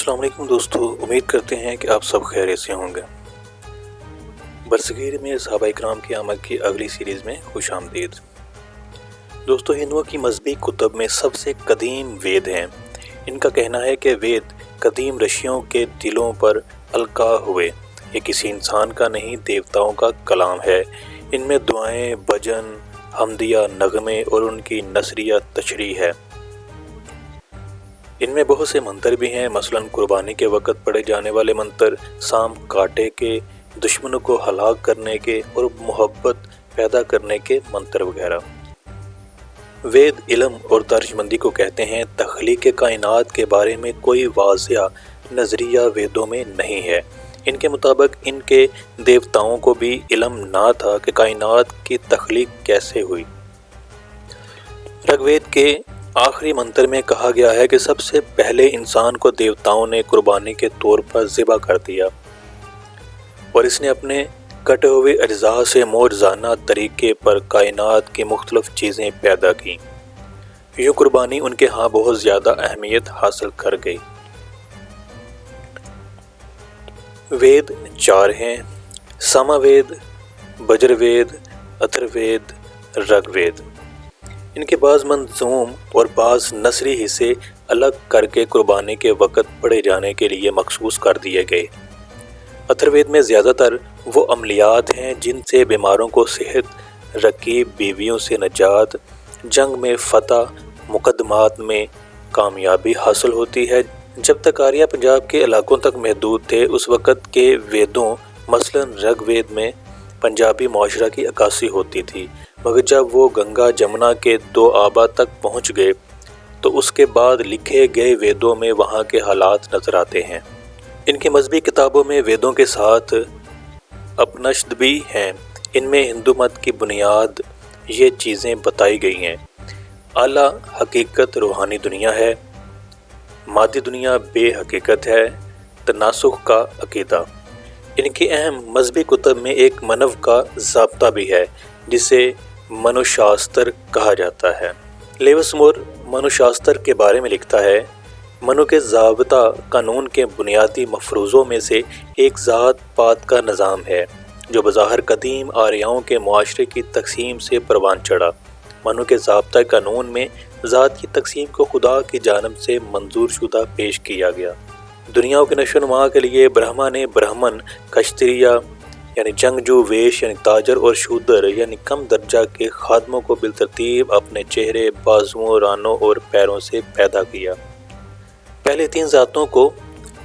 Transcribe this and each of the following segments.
السلام علیکم دوستو، امید کرتے ہیں کہ آپ سب خیریت سے ہوں گے۔ برصغیر میں صحابہ اکرام کی آمد کی اگلی سیریز میں خوش آمدید۔ دوستو، ہندوؤں کی مذہبی کتب میں سب سے قدیم وید ہیں۔ ان کا کہنا ہے کہ وید قدیم رشیوں کے دلوں پر القاء ہوئے۔ یہ کسی انسان کا نہیں، دیوتاؤں کا کلام ہے۔ ان میں دعائیں، بھجن، حمدیہ، نغمے اور ان کی نثریہ تشریح ہے۔ ان میں بہت سے منتر بھی ہیں، مثلاً قربانی کے وقت پڑھے جانے والے منتر، سانپ کاٹے کے، دشمنوں کو ہلاک کرنے کے اور محبت پیدا کرنے کے منتر وغیرہ۔ وید علم اور دانشمندی کو کہتے ہیں۔ تخلیق کائنات کے بارے میں کوئی واضح نظریہ ویدوں میں نہیں ہے۔ ان کے مطابق ان کے دیوتاؤں کو بھی علم نہ تھا کہ کائنات کی تخلیق کیسے ہوئی۔ رگ وید کے آخری منتر میں کہا گیا ہے کہ سب سے پہلے انسان کو دیوتاؤں نے قربانی کے طور پر ذبح کر دیا اور اس نے اپنے کٹے ہوئے اجزاء سے معجزانہ طریقے پر کائنات کی مختلف چیزیں پیدا کی۔ یوں قربانی ان کے ہاں بہت زیادہ اہمیت حاصل کر گئی۔ وید 4 ہیں: سام وید، بجر وید، اتھر وید، رگ وید۔ ان کے بعض منظوم اور بعض نثری حصے الگ کر کے قربانی کے وقت پڑھے جانے کے لیے مخصوص کر دیے گئے۔ اتھر وید میں زیادہ تر وہ عملیات ہیں جن سے بیماروں کو صحت، رقیب بیویوں سے نجات، جنگ میں فتح، مقدمات میں کامیابی حاصل ہوتی ہے۔ جب تک آریہ پنجاب کے علاقوں تک محدود تھے، اس وقت کے ویدوں مثلاً رگ وید میں پنجابی معاشرہ کی عکاسی ہوتی تھی، مگر جب وہ گنگا جمنا کے 2 آبا تک پہنچ گئے تو اس کے بعد لکھے گئے ویدوں میں وہاں کے حالات نظر آتے ہیں۔ ان کی مذہبی کتابوں میں ویدوں کے ساتھ اپنشد بھی ہیں۔ ان میں ہندو مت کی بنیاد یہ چیزیں بتائی گئی ہیں: اعلیٰ حقیقت روحانی دنیا ہے، مادی دنیا بے حقیقت ہے، تناسخ کا عقیدہ۔ ان کی اہم مذہبی کتب میں ایک منو کا ضابطہ بھی ہے جسے منوشاستر کہا جاتا ہے۔ لیوس مور منوشاستر کے بارے میں لکھتا ہے: منو کے ضابطہ قانون کے بنیادی مفروضوں میں سے ایک ذات پات کا نظام ہے جو بظاہر قدیم آریاؤں کے معاشرے کی تقسیم سے پروان چڑھا۔ منو کے ضابطہ قانون میں ذات کی تقسیم کو خدا کی جانب سے منظور شدہ پیش کیا گیا۔ دنیاؤں کے نشو و نما کے لیے برہما نے برہمن، کشتریہ یعنی جنگجو، ویش یعنی تاجر اور شودر یعنی کم درجہ کے خادموں کو بالترتیب اپنے چہرے، بازوؤں، رانوں اور پیروں سے پیدا کیا۔ پہلے 3 ذاتوں کو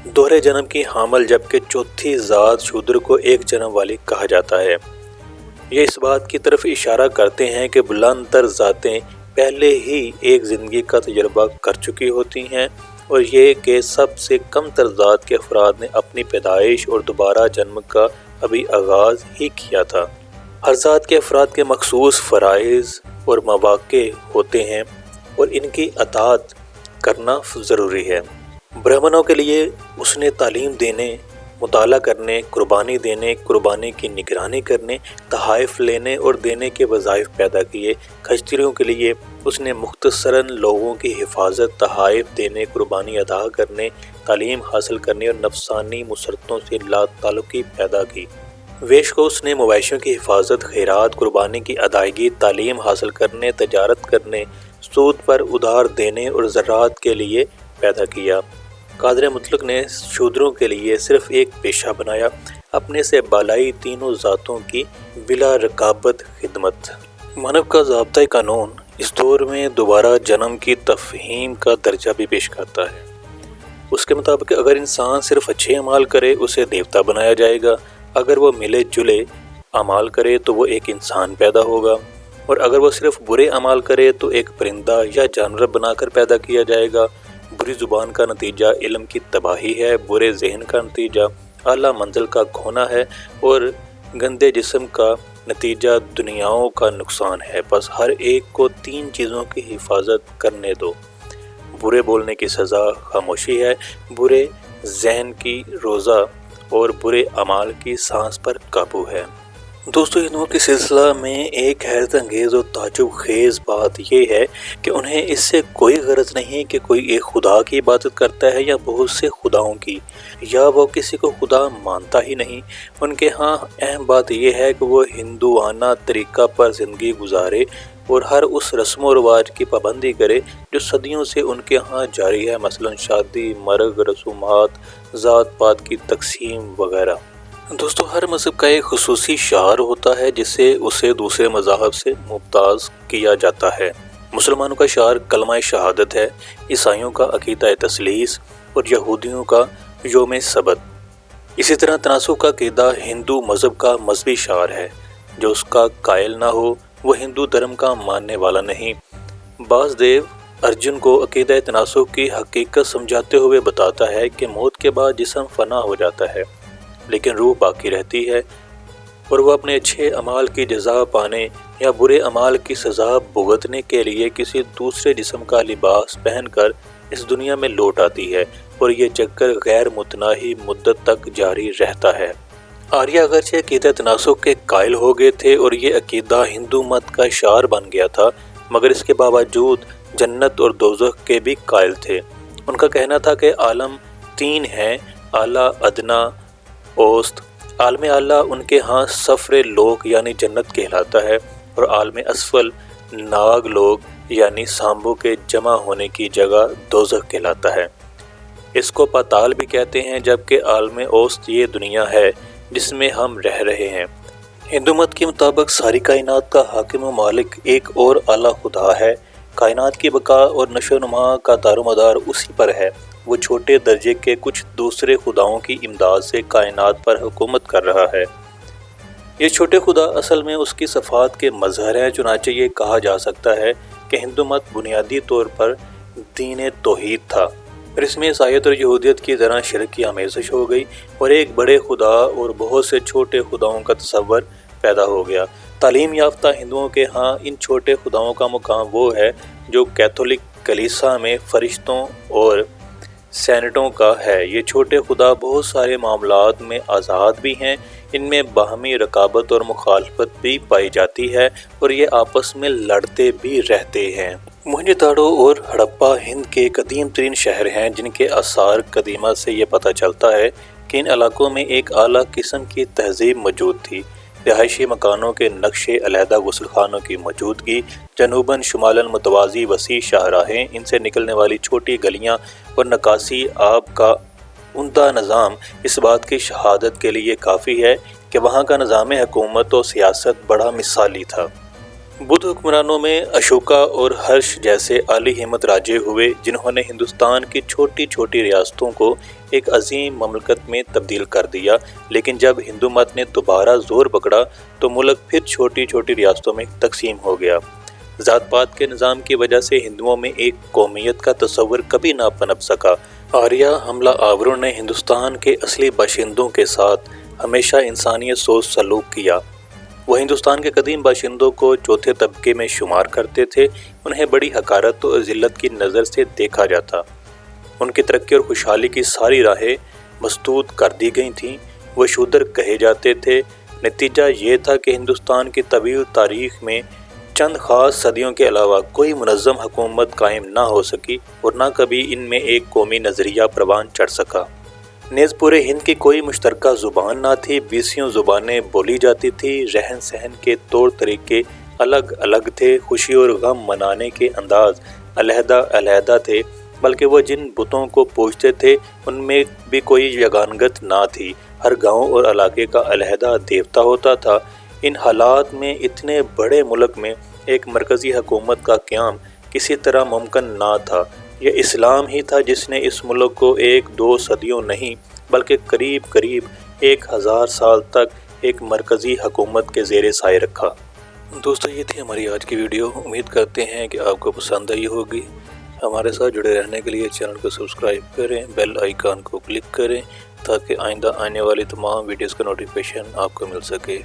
دوہرے جنم کی حامل، جبکہ چوتھی ذات شودر کو ایک جنم والی کہا جاتا ہے۔ یہ اس بات کی طرف اشارہ کرتے ہیں کہ بلند تر ذاتیں پہلے ہی ایک زندگی کا تجربہ کر چکی ہوتی ہیں، اور یہ کہ سب سے کم تر ذات کے افراد نے اپنی پیدائش اور دوبارہ جنم کا ابھی آغاز ہی کیا تھا۔ ہر ذات کے افراد کے مخصوص فرائض اور مواقع ہوتے ہیں اور ان کی اطاعت کرنا ضروری ہے۔ برہمنوں کے لیے اس نے تعلیم دینے، مطالعہ کرنے، قربانی دینے، قربانی کی نگرانی کرنے، تحائف لینے اور دینے کے وظائف پیدا کیے۔ کھچتریوں کے لیے اس نے مختصراً لوگوں کی حفاظت، تحائف دینے، قربانی ادا کرنے، تعلیم حاصل کرنے اور نفسانی مسرتوں سے لا تعلقی پیدا کی۔ ویش کو اس نے مویشیوں کی حفاظت، خیرات، قربانی کی ادائیگی، تعلیم حاصل کرنے، تجارت کرنے، سود پر ادھار دینے اور زراعت کے لیے پیدا کیا۔ قادر مطلق نے شودروں کے لیے صرف ایک پیشہ بنایا: اپنے سے بالائی تینوں ذاتوں کی بلا رقابت خدمت۔ منو کا ضابطۂ قانون اس دور میں دوبارہ جنم کی تفہیم کا درجہ بھی پیش کرتا ہے۔ اس کے مطابق اگر انسان صرف اچھے اعمال کرے اسے دیوتا بنایا جائے گا، اگر وہ ملے جلے اعمال کرے تو وہ ایک انسان پیدا ہوگا، اور اگر وہ صرف برے اعمال کرے تو ایک پرندہ یا جانور بنا کر پیدا کیا جائے گا۔ بری زبان کا نتیجہ علم کی تباہی ہے، برے ذہن کا نتیجہ اعلیٰ منزل کا کھونا ہے، اور گندے جسم کا نتیجہ دنیاؤں کا نقصان ہے۔ بس ہر ایک کو 3 چیزوں کی حفاظت کرنے دو: برے بولنے کی سزا خاموشی ہے، برے ذہن کی روزہ، اور برے اعمال کی سانس پر قابو ہے۔ دوستو ہندوؤں کے سلسلہ میں ایک حیرت انگیز اور تعجب خیز بات یہ ہے کہ انہیں اس سے کوئی غرض نہیں کہ کوئی ایک خدا کی عبادت کرتا ہے یا بہت سے خداؤں کی، یا وہ کسی کو خدا مانتا ہی نہیں۔ ان کے ہاں اہم بات یہ ہے کہ وہ ہندوانہ طریقہ پر زندگی گزارے اور ہر اس رسم و رواج کی پابندی کرے جو صدیوں سے ان کے ہاں جاری ہے، مثلا شادی، مرگ، رسومات، ذات پات کی تقسیم وغیرہ۔ دوستو ہر مذہب کا ایک خصوصی شعار ہوتا ہے جس سے اسے دوسرے مذاہب سے ممتاز کیا جاتا ہے۔ مسلمانوں کا شعار کلمہ شہادت ہے، عیسائیوں کا عقیدہ تثلیث اور یہودیوں کا یوم سبت۔ اسی طرح تناسخ کا عقیدہ ہندو مذہب کا مذہبی شعار ہے، جو اس کا قائل نہ ہو وہ ہندو دھرم کا ماننے والا نہیں۔ باسودیو ارجن کو عقیدہ تناسخ کی حقیقت سمجھاتے ہوئے بتاتا ہے کہ موت کے بعد جسم فنا ہو جاتا ہے لیکن روح باقی رہتی ہے، اور وہ اپنے اچھے اعمال کی جزا پانے یا برے اعمال کی سزا بھگتنے کے لیے کسی دوسرے جسم کا لباس پہن کر اس دنیا میں لوٹ آتی ہے، اور یہ چکر غیر متناہی مدت تک جاری رہتا ہے۔ آریہ اگرچہ عقیدہ تناسخ کے قائل ہو گئے تھے اور یہ عقیدہ ہندو مت کا شعار بن گیا تھا، مگر اس کے باوجود جنت اور دوزخ کے بھی قائل تھے۔ ان کا کہنا تھا کہ عالم تین ہیں، اعلیٰ، ادنا، اوسط۔ عالم اعلیٰ ان کے ہاں سفر لوک یعنی جنت کہلاتا ہے، اور عالم اسفل ناگ لوگ یعنی سانبوں کے جمع ہونے کی جگہ دوزخ کہلاتا ہے۔ اس کو پاتال بھی کہتے ہیں، جبکہ عالم اوسط یہ دنیا ہے جس میں ہم رہ رہے ہیں۔ ہندو مت کے مطابق ساری کائنات کا حاکم و مالک ایک اور اعلیٰ خدا ہے۔ کائنات کی بقا اور نشو و نما کا دار و مدار اسی پر ہے۔ وہ چھوٹے درجے کے کچھ دوسرے خداؤں کی امداد سے کائنات پر حکومت کر رہا ہے۔ یہ چھوٹے خدا اصل میں اس کی صفات کے مظہر ہیں، چنانچہ یہ کہا جا سکتا ہے کہ ہندو مت بنیادی طور پر دین توحید تھا، پھر اس میں عیسائیت اور یہودیت کی طرح شرک کی آمیزش ہو گئی اور ایک بڑے خدا اور بہت سے چھوٹے خداؤں کا تصور پیدا ہو گیا۔ تعلیم یافتہ ہندوؤں کے ہاں ان چھوٹے خداؤں کا مقام وہ ہے جو کیتھولک کلیسا میں فرشتوں اور سینٹوں کا ہے۔ یہ چھوٹے خدا بہت سارے معاملات میں آزاد بھی ہیں، ان میں باہمی رقابت اور مخالفت بھی پائی جاتی ہے، اور یہ آپس میں لڑتے بھی رہتے ہیں۔ موہنجو داڑو اور ہڑپا ہند کے قدیم ترین شہر ہیں، جن کے آثار قدیمہ سے یہ پتہ چلتا ہے کہ ان علاقوں میں ایک اعلیٰ قسم کی تہذیب موجود تھی۔ رہائشی مکانوں کے نقشے، علیحدہ غسل خانوں کی موجودگی، جنوباً شمالاً متوازی وسیع شاہراہیں، ان سے نکلنے والی چھوٹی گلیاں اور نکاسی آب کا عمدہ نظام اس بات کی شہادت کے لیے کافی ہے کہ وہاں کا نظام حکومت و سیاست بڑا مثالی تھا۔ بدھ حکمرانوں میں اشوکا اور ہرش جیسے عالی ہمت راجے ہوئے، جنہوں نے ہندوستان کی چھوٹی چھوٹی ریاستوں کو ایک عظیم مملکت میں تبدیل کر دیا، لیکن جب ہندو مت نے دوبارہ زور پکڑا تو ملک پھر چھوٹی چھوٹی ریاستوں میں تقسیم ہو گیا۔ ذات پات کے نظام کی وجہ سے ہندوؤں میں ایک قومیت کا تصور کبھی نہ پنپ سکا۔ آریہ حملہ آوروں نے ہندوستان کے اصلی باشندوں کے ساتھ ہمیشہ انسانیت سوچ سلوک کیا۔ وہ ہندوستان کے قدیم باشندوں کو چوتھے طبقے میں شمار کرتے تھے، انہیں بڑی حقارت و ذلت کی نظر سے دیکھا جاتا۔ ان کی ترقی اور خوشحالی کی ساری راہیں مسدود کر دی گئی تھیں، وہ شودر کہے جاتے تھے۔ نتیجہ یہ تھا کہ ہندوستان کی طویل تاریخ میں چند خاص صدیوں کے علاوہ کوئی منظم حکومت قائم نہ ہو سکی، اور نہ کبھی ان میں ایک قومی نظریہ پروان چڑھ سکا۔ نیز پورے ہند کی کوئی مشترکہ زبان نہ تھی، 20 زبانیں بولی جاتی تھی، رہن سہن کے طور طریقے الگ الگ تھے، خوشی اور غم منانے کے انداز علیحدہ علیحدہ تھے، بلکہ وہ جن بتوں کو پوجتے تھے ان میں بھی کوئی یگانگت نہ تھی، ہر گاؤں اور علاقے کا علیحدہ دیوتا ہوتا تھا۔ ان حالات میں اتنے بڑے ملک میں ایک مرکزی حکومت کا قیام کسی طرح ممکن نہ تھا۔ یہ اسلام ہی تھا جس نے اس ملک کو 1-2 صدیوں نہیں بلکہ قریب قریب 1000 سال تک ایک مرکزی حکومت کے زیر سائے رکھا۔ دوستو یہ تھی ہماری آج کی ویڈیو، امید کرتے ہیں کہ آپ کو پسند آئی ہوگی۔ ہمارے ساتھ جڑے رہنے کے لیے چینل کو سبسکرائب کریں، بیل آئیکن کو کلک کریں تاکہ آئندہ آنے والی تمام ویڈیوز کا نوٹیفیکیشن آپ کو مل سکے۔